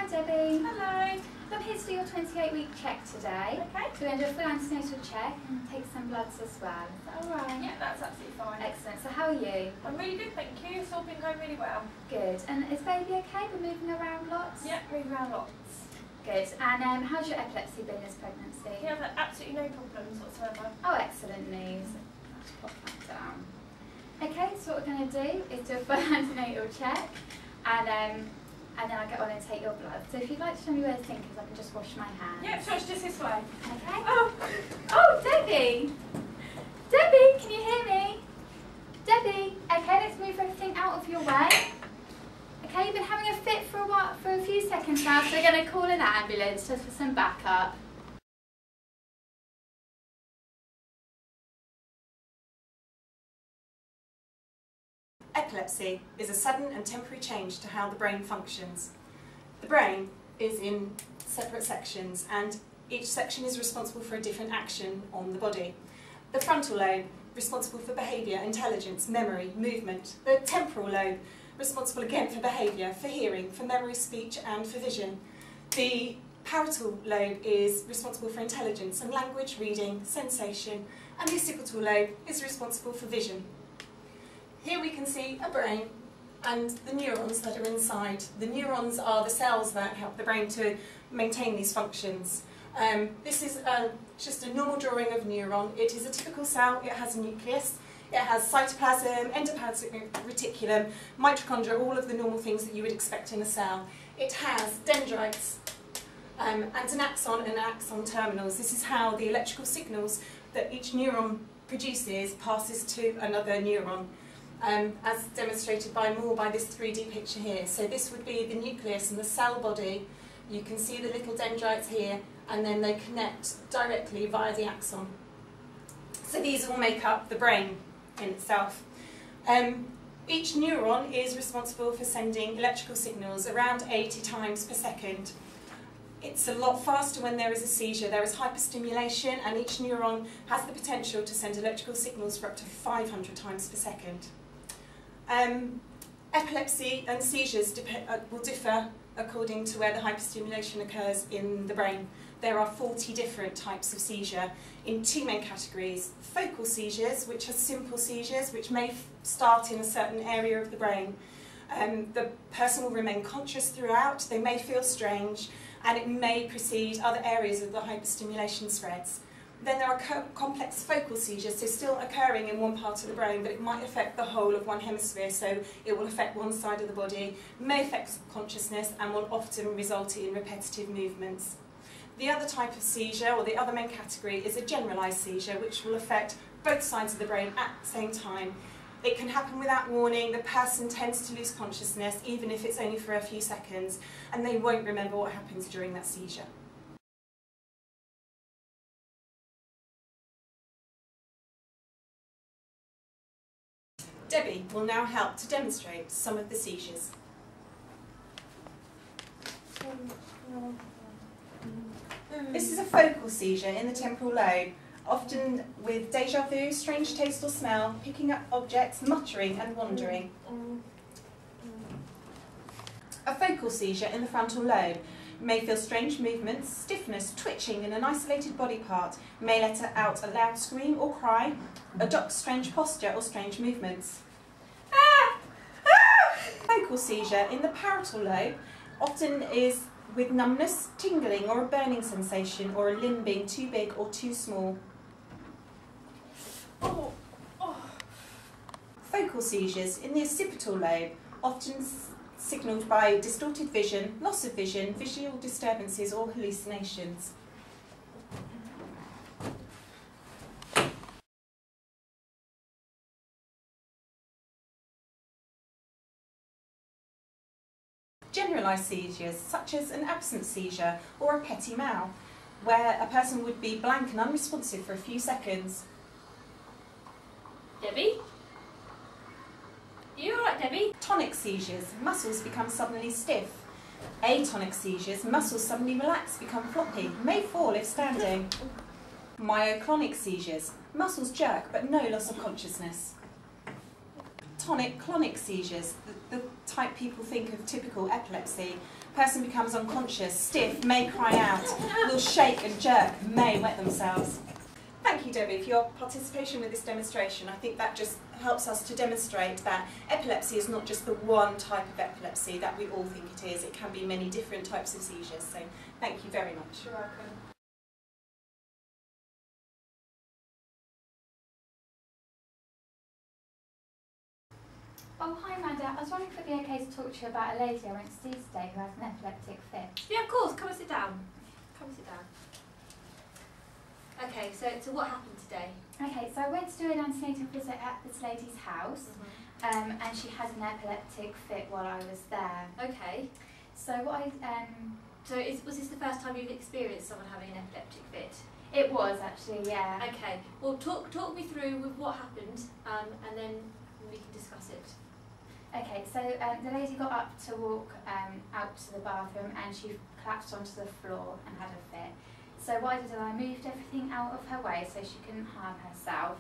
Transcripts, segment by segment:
Hi Debbie. Hello. I'm here to do your 28-week check today. Okay. So we're going to do a full antenatal check and take some bloods as well. Is that alright? Yeah, that's absolutely fine. Excellent. So how are you? I'm really good, thank you. It's all been going really well. Good. And is baby okay? We're moving around lots? Yeah, moving around lots. Good. And how's your epilepsy been this pregnancy? We have absolutely no problems whatsoever. Oh, excellent news. Let's pop that down. Okay, so what we're going to do is do a full antenatal check and then I'll get on and take your blood. So if you'd like to show me where the sink is, I can just wash my hands. Yeah, so it's just this way. Okay. Oh, Debbie! Debbie, can you hear me? Debbie, okay, let's move everything out of your way. Okay, you've been having a fit for a few seconds now, so we're going to call an ambulance just for some backup. Epilepsy is a sudden and temporary change to how the brain functions. The brain is in separate sections and each section is responsible for a different action on the body. The frontal lobe, responsible for behaviour, intelligence, memory, movement. The temporal lobe, responsible again for behaviour, for hearing, for memory, speech and for vision. The parietal lobe is responsible for intelligence and language, reading, sensation, and the occipital lobe is responsible for vision. Here we can see a brain and the neurons that are inside. The neurons are the cells that help the brain to maintain these functions. This is just a normal drawing of a neuron. It is a typical cell. It has a nucleus. It has cytoplasm, endoplasmic reticulum, mitochondria, all of the normal things that you would expect in a cell. It has dendrites and an axon and axon terminals. This is how the electrical signals that each neuron produces passes to another neuron. As demonstrated more by this 3D picture here. So this would be the nucleus and the cell body. You can see the little dendrites here, and then they connect directly via the axon. So these all make up the brain in itself. Each neuron is responsible for sending electrical signals around 80 times per second. It's a lot faster when there is a seizure. There is hyperstimulation, and each neuron has the potential to send electrical signals for up to 500 times per second. Epilepsy and seizures will differ according to where the hyperstimulation occurs in the brain. There are 40 different types of seizure in two main categories. Focal seizures, which are simple seizures, which may start in a certain area of the brain. The person will remain conscious throughout, they may feel strange, and it may precede other areas of the hyperstimulation spreads. Then there are complex focal seizures, so still occurring in one part of the brain, but it might affect the whole of one hemisphere, so it will affect one side of the body, may affect consciousness, and will often result in repetitive movements. The other type of seizure, or the other main category, is a generalised seizure, which will affect both sides of the brain at the same time. It can happen without warning. The person tends to lose consciousness, even if it's only for a few seconds, and they won't remember what happens during that seizure. Debbie will now help to demonstrate some of the seizures. This is a focal seizure in the temporal lobe, often with déjà vu, strange taste or smell, picking up objects, muttering and wandering. A focal seizure in the frontal lobe may feel strange movements, stiffness, twitching in an isolated body part, may let out a loud scream or cry, adopt strange posture or strange movements. Focal seizure in the parietal lobe often is with numbness, tingling or a burning sensation, or a limb being too big or too small. Focal seizures in the occipital lobe, often signalled by distorted vision, loss of vision, visual disturbances or hallucinations. Generalised seizures, such as an absence seizure or a petit mal, where a person would be blank and unresponsive for a few seconds. Debbie? Are you alright, Debbie? Tonic seizures, muscles become suddenly stiff. Atonic seizures, muscles suddenly relax, become floppy, may fall if standing. Myoclonic seizures, muscles jerk but no loss of consciousness. Tonic-clonic seizures, the type people think of typical epilepsy. person becomes unconscious, stiff, may cry out, will shake and jerk, may wet themselves. Thank you, Debbie, for your participation with this demonstration. I think that just helps us to demonstrate that epilepsy is not just the one type of epilepsy that we all think it is. It can be many different types of seizures. So thank you very much. You're welcome. Oh, hi Amanda. I was wondering if it would be okay to talk to you about a lady I went to see today who has an epileptic fit. Yeah, of course. Come and sit down. Come and sit down. Okay, so what happened today? Okay, so I went to do an antenatal visit at this lady's house, and she had an epileptic fit while I was there. Okay. So what was this the first time you've experienced someone having an epileptic fit? it was actually, yeah. Okay. Well, talk me through with what happened, and then we can discuss it. Okay, so the lady got up to walk out to the bathroom and she collapsed onto the floor and had a fit. So what I did is I moved everything out of her way so she couldn't harm herself,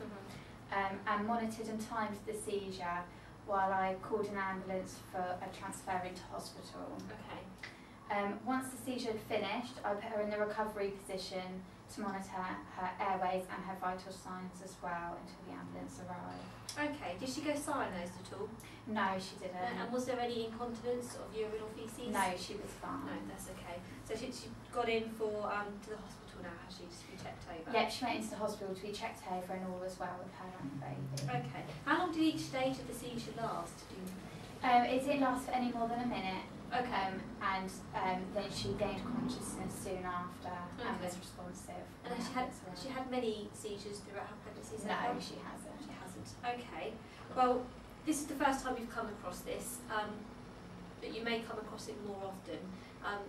and monitored and timed the seizure while I called an ambulance for a transfer into hospital. Okay. Once the seizure had finished, I put her in the recovery position to monitor her airways and her vital signs as well until the ambulance arrived. Okay. Did she go cyanosed at all? No, she didn't. And was there any incontinence of urine or faeces? No, she was fine. No, that's okay. So she got in for to the hospital now, has she? Just to be checked over? Yeah, she went into the hospital to be checked over and all was well with her and the baby. Okay. How long did each stage of the seizure last? It didn't last for any more than a minute. Okay. And then she gained consciousness soon after and was responsive. And she had many seizures throughout her pregnancy? No, she hasn't. She hasn't. Okay. Well, this is the first time you've come across this, but you may come across it more often.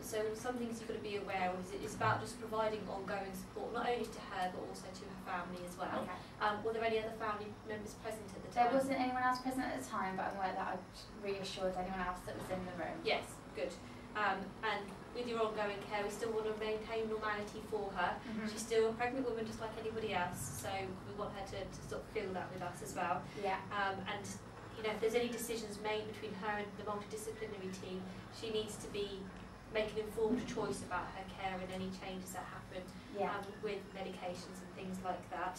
So some things you've got to be aware of is it's about just providing ongoing support, not only to her but also to her family as well. Okay. Were there any other family members present at the time? There wasn't anyone else present at the time, but I'm aware that I reassured anyone else that was in the room. Yes, good. And with your ongoing care, we still want to maintain normality for her. She's still a pregnant woman just like anybody else, so we want her to sort of feel that with us as well. Yeah. And you know, if there's any decisions made between her and the multidisciplinary team, she needs to be make an informed choice about her care and any changes that happen with medications and things like that.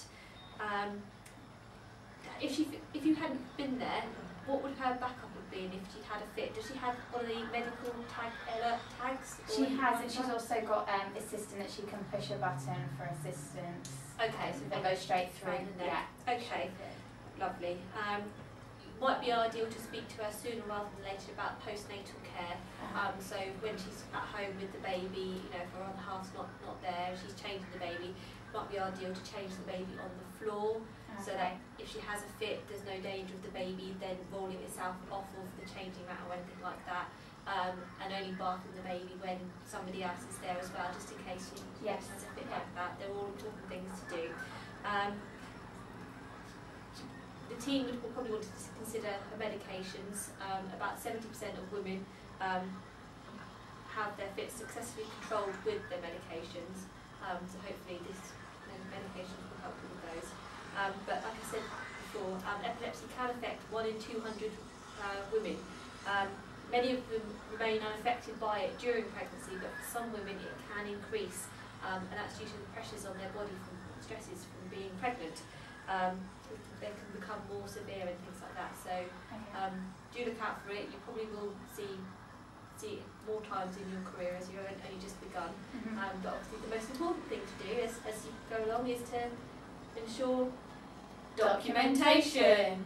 If you hadn't been there, what would her backup have been if she'd had a fit? Does she have one of the medical alert tags? She has, and she's also got assistant that she can push a button for assistance. Okay, so they go straight through. Yeah. Okay, lovely. Might be ideal to speak to her sooner rather than later about postnatal care. So when she's at home with the baby, you know, if her other half's not there, she's changing the baby, it might be ideal to change the baby on the floor, so that if she has a fit, there's no danger of the baby then rolling itself off of the changing mat or anything like that, and only bathing the baby when somebody else is there as well, just in case she has a fit like that. They're all important things to do. The team would probably want to consider her medications. About 70% of women have their fits successfully controlled with their medications. So hopefully this medications will help with those. But like I said before, epilepsy can affect 1 in 200 women. Many of them remain unaffected by it during pregnancy, but for some women it can increase, and that's due to the pressures on their body from stresses from being pregnant. They can become more severe and things like that. So do look out for it. You probably will see it more times in your career as you've only just begun. But obviously the most important thing to do as you go along is to ensure documentation.